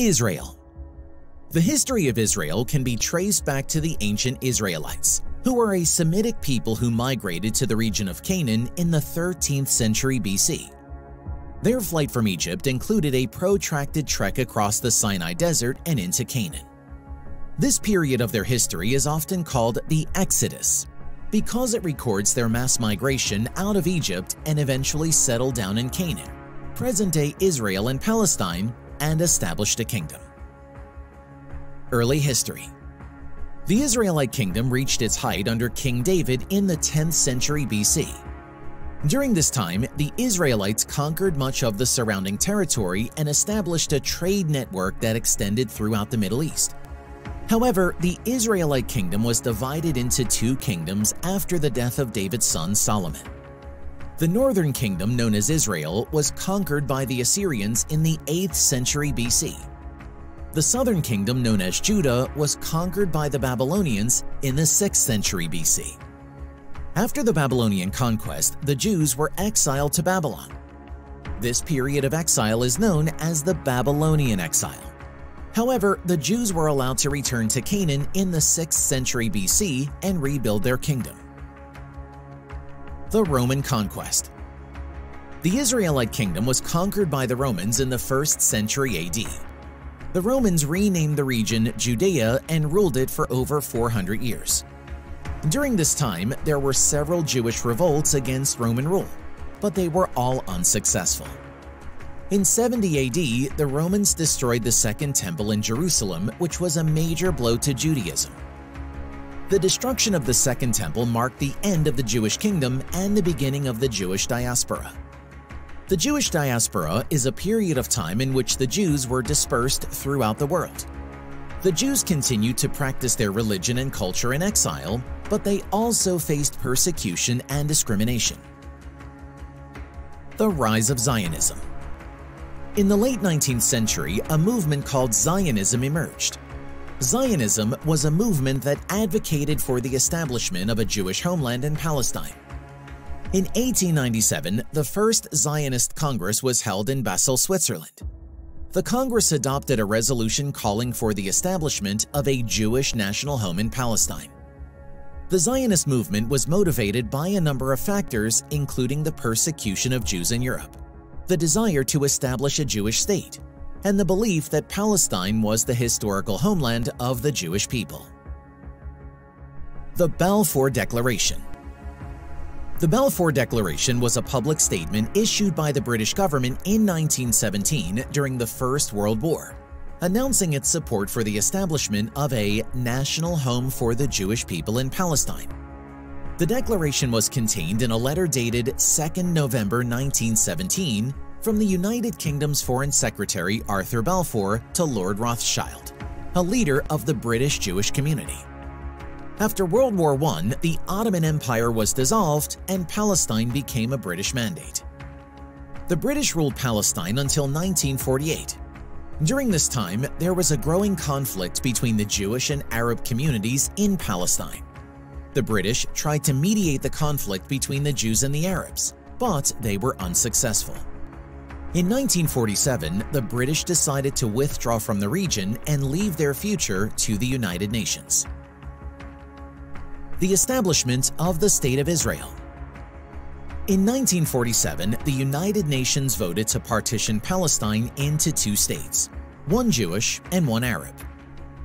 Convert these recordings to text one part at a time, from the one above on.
Israel. The history of Israel can be traced back to the ancient Israelites, who were a Semitic people who migrated to the region of Canaan in the 13th century BC. Their flight from Egypt included a protracted trek across the Sinai desert and into Canaan. This period of their history is often called the Exodus, because it records their mass migration out of Egypt and eventually settled down in Canaan, present-day Israel and Palestine, and established a kingdom. Early history. The Israelite kingdom reached its height under King David in the 10th century BC. During this time, the Israelites conquered much of the surrounding territory and established a trade network that extended throughout the Middle East. However, the Israelite kingdom was divided into two kingdoms after the death of David's son Solomon. The northern kingdom, known as Israel, was conquered by the Assyrians in the 8th century BC. The southern kingdom, known as Judah, was conquered by the Babylonians in the 6th century BC. After the Babylonian conquest, the Jews were exiled to Babylon. This period of exile is known as the Babylonian exile. However, the Jews were allowed to return to Canaan in the 6th century BC and rebuild their kingdom. The Roman Conquest. The Israelite kingdom was conquered by the Romans in the 1st century AD. The Romans renamed the region Judea and ruled it for over 400 years. During this time, there were several Jewish revolts against Roman rule, but they were all unsuccessful. In 70 AD, the Romans destroyed the Second Temple in Jerusalem, which was a major blow to Judaism. The destruction of the Second Temple marked the end of the Jewish kingdom and the beginning of the Jewish diaspora. The Jewish diaspora is a period of time in which the Jews were dispersed throughout the world. The Jews continued to practice their religion and culture in exile, but they also faced persecution and discrimination. The rise of Zionism. In the late 19th century, a movement called Zionism emerged. Zionism was a movement that advocated for the establishment of a Jewish homeland in Palestine. In 1897, the first Zionist Congress was held in Basel, Switzerland. The Congress adopted a resolution calling for the establishment of a Jewish national home in Palestine. The Zionist movement was motivated by a number of factors, including the persecution of Jews in Europe, the desire to establish a Jewish state, and the belief that Palestine was the historical homeland of the Jewish people. The Balfour Declaration. The Balfour Declaration was a public statement issued by the British government in 1917 during the First World War, announcing its support for the establishment of a national home for the Jewish people in Palestine. The declaration was contained in a letter dated 2 November 1917 from the United Kingdom's Foreign Secretary Arthur Balfour to Lord Rothschild, a leader of the British Jewish community. After World War I, the Ottoman Empire was dissolved and Palestine became a British mandate. The British ruled Palestine until 1948. During this time, there was a growing conflict between the Jewish and Arab communities in Palestine. The British tried to mediate the conflict between the Jews and the Arabs, but they were unsuccessful. In 1947, the British decided to withdraw from the region and leave their future to the United Nations. The establishment of the State of Israel. In 1947, the United Nations voted to partition Palestine into two states, one Jewish and one Arab.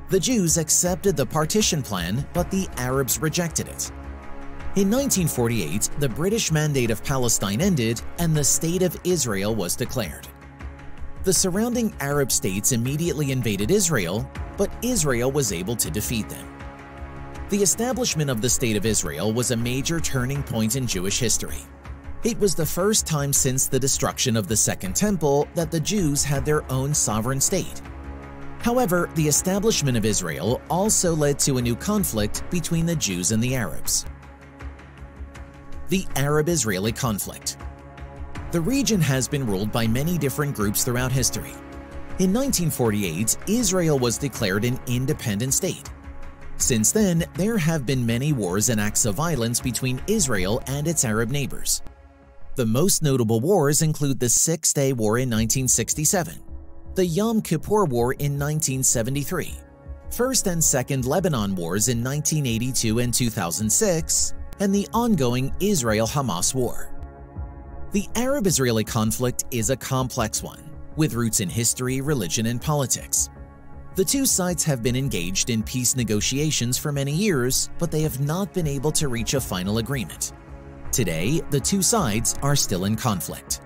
The Jews accepted the partition plan, but the Arabs rejected it. In 1948, the British Mandate of Palestine ended and the State of Israel was declared. The surrounding Arab states immediately invaded Israel, but Israel was able to defeat them. The establishment of the State of Israel was a major turning point in Jewish history. It was the first time since the destruction of the Second Temple that the Jews had their own sovereign state. However, the establishment of Israel also led to a new conflict between the Jews and the Arabs. The Arab-Israeli Conflict. The region has been ruled by many different groups throughout history. In 1948, Israel was declared an independent state. Since then, there have been many wars and acts of violence between Israel and its Arab neighbors. The most notable wars include the Six-Day War in 1967, the Yom Kippur War in 1973, First and Second Lebanon Wars in 1982 and 2006, and the ongoing Israel-Hamas War. The Arab-Israeli conflict is a complex one, with roots in history, religion, and politics. The two sides have been engaged in peace negotiations for many years, but they have not been able to reach a final agreement. Today, the two sides are still in conflict.